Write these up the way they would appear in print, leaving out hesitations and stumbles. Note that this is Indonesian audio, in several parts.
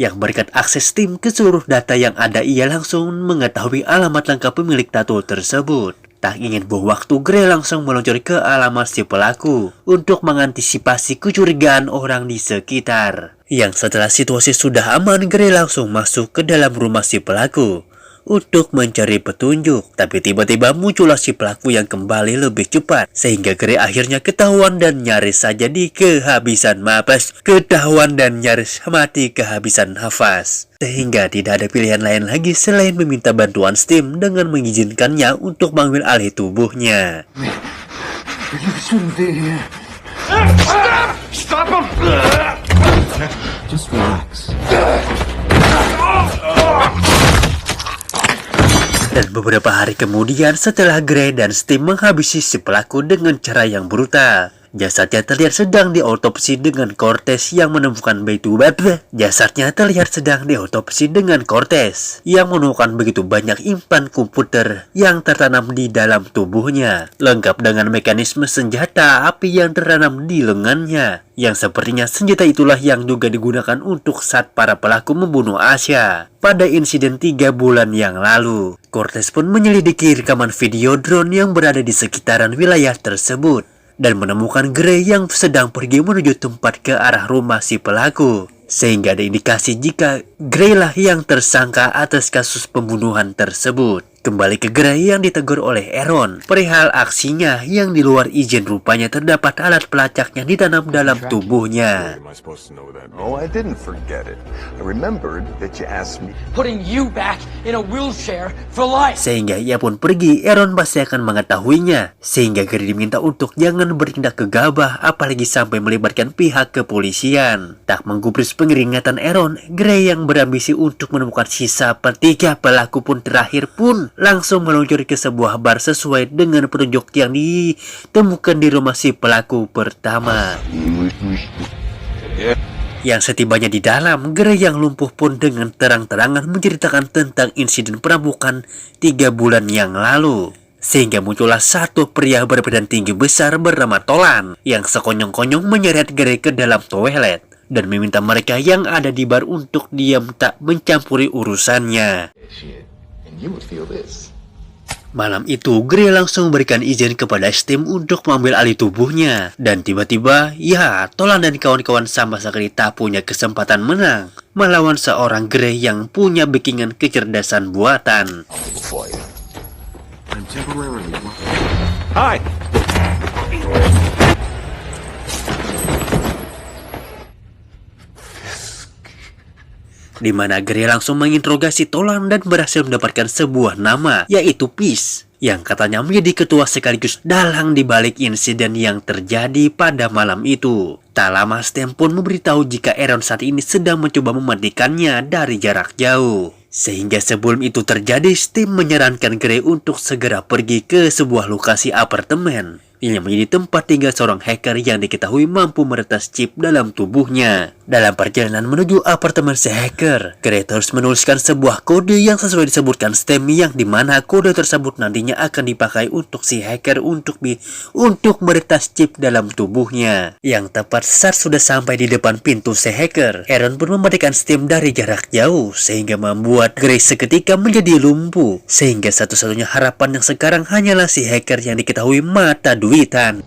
yang berkat akses Steam ke seluruh data yang ada, ia langsung mengetahui alamat lengkap pemilik tato tersebut. Tak ingin buang waktu, Gray langsung meluncur ke alamat si pelaku untuk mengantisipasi kecurigaan orang di sekitar. Yang setelah situasi sudah aman, Gray langsung masuk ke dalam rumah si pelaku untuk mencari petunjuk. Tapi tiba-tiba muncullah si pelaku yang kembali lebih cepat, sehingga Gray akhirnya ketahuan dan nyaris saja mati kehabisan nafas. Sehingga tidak ada pilihan lain lagi selain meminta bantuan Steam dengan mengizinkannya untuk mengambil alih tubuhnya. Stop him! Just relax. Dan beberapa hari kemudian, setelah Gray dan Steam menghabisi si pelaku dengan cara yang brutal, jasadnya terlihat sedang diotopsi dengan Cortez yang menemukan begitu banyak implan komputer yang tertanam di dalam tubuhnya, lengkap dengan mekanisme senjata api yang tertanam di lengannya, yang sepertinya senjata itulah yang juga digunakan untuk saat para pelaku membunuh Asya pada insiden 3 bulan yang lalu. Cortez pun menyelidiki rekaman video drone yang berada di sekitaran wilayah tersebut dan menemukan Gray yang sedang pergi menuju tempat ke arah rumah si pelaku, sehingga ada indikasi jika Gray lah yang tersangka atas kasus pembunuhan tersebut. Kembali ke Gray yang ditegur oleh Aaron perihal aksinya yang di luar izin. Rupanya terdapat alat pelacaknya ditanam dalam tubuhnya. Oh, I didn't forget it. I remembered that you asked me. Putting you back in a wheelchair for life. Sehingga ia pun pergi. Aaron pasti akan mengetahuinya, sehingga Gray diminta untuk jangan bertindak gegabah, apalagi sampai melibatkan pihak kepolisian. Tak menggubris pengeringatan Aaron, Gray yang berambisi untuk menemukan sisa ketiga pelaku pun terakhir pun langsung meluncur ke sebuah bar sesuai dengan petunjuk yang ditemukan di rumah si pelaku pertama. Yang setibanya di dalam, Gray yang lumpuh pun dengan terang-terangan menceritakan tentang insiden perampokan 3 bulan yang lalu. Sehingga muncullah satu pria berbadan tinggi besar bernama Tolan yang sekonyong-konyong menyeret Gray ke dalam toilet dan meminta mereka yang ada di bar untuk diam tak mencampuri urusannya. Malam itu, Gray langsung memberikan izin kepada Steam untuk mengambil alih tubuhnya. Dan tiba-tiba, ya, Tolan dan kawan-kawan sama sekali tak punya kesempatan menang melawan seorang Gray yang punya backingan kecerdasan buatan. Hi. Di mana Gray langsung menginterogasi Tolan dan berhasil mendapatkan sebuah nama, yaitu Peace, yang katanya menjadi ketua sekaligus dalang di balik insiden yang terjadi pada malam itu. Tak lama Steam pun memberitahu jika Aaron saat ini sedang mencoba mematikannya dari jarak jauh. Sehingga sebelum itu terjadi, Steam menyarankan Gray untuk segera pergi ke sebuah lokasi apartemen yang menjadi tempat tinggal seorang hacker yang diketahui mampu meretas chip dalam tubuhnya. Dalam perjalanan menuju apartemen si hacker, Gray terus menuliskan sebuah kode yang sesuai disebutkan Steam, yang dimana kode tersebut nantinya akan dipakai untuk si hacker untuk meretas chip dalam tubuhnya. Yang tepat saat sudah sampai di depan pintu si hacker, Aaron pun mematikan Steam dari jarak jauh, sehingga membuat Gray seketika menjadi lumpuh. Sehingga satu-satunya harapan yang sekarang hanyalah si hacker yang diketahui mata duitan.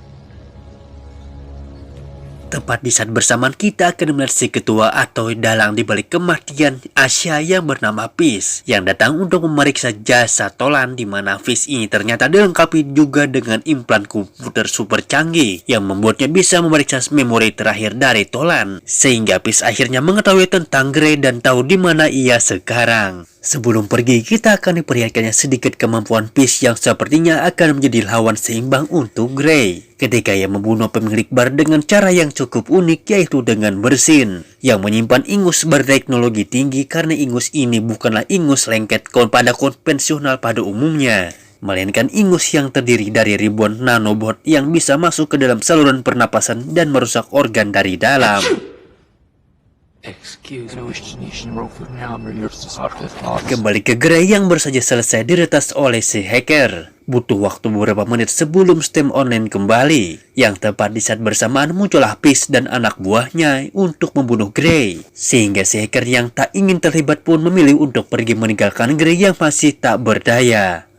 Tepat di saat bersamaan kita akan melihat si ketua atau dalang di balik kematian Asya yang bernama Peace, yang datang untuk memeriksa jasa Tolan, di mana Peace ini ternyata dilengkapi juga dengan implan komputer super canggih yang membuatnya bisa memeriksa memori terakhir dari Tolan, sehingga Peace akhirnya mengetahui tentang Gray dan tahu di mana ia sekarang. Sebelum pergi, kita akan diperlihatkannya sedikit kemampuan Peace yang sepertinya akan menjadi lawan seimbang untuk Gray ketika ia membunuh pemilik bar dengan cara yang cukup unik, yaitu dengan bersin yang menyimpan ingus berteknologi tinggi, karena ingus ini bukanlah ingus lengket pada konvensional pada umumnya, melainkan ingus yang terdiri dari ribuan nanobot yang bisa masuk ke dalam saluran pernapasan dan merusak organ dari dalam. Kembali ke Gray yang baru saja selesai diretas oleh si hacker. Butuh waktu beberapa menit sebelum sistem online kembali. Yang tepat di saat bersamaan muncullah Peace dan anak buahnya untuk membunuh Gray. Sehingga si hacker yang tak ingin terlibat pun memilih untuk pergi meninggalkan Gray yang masih tak berdaya.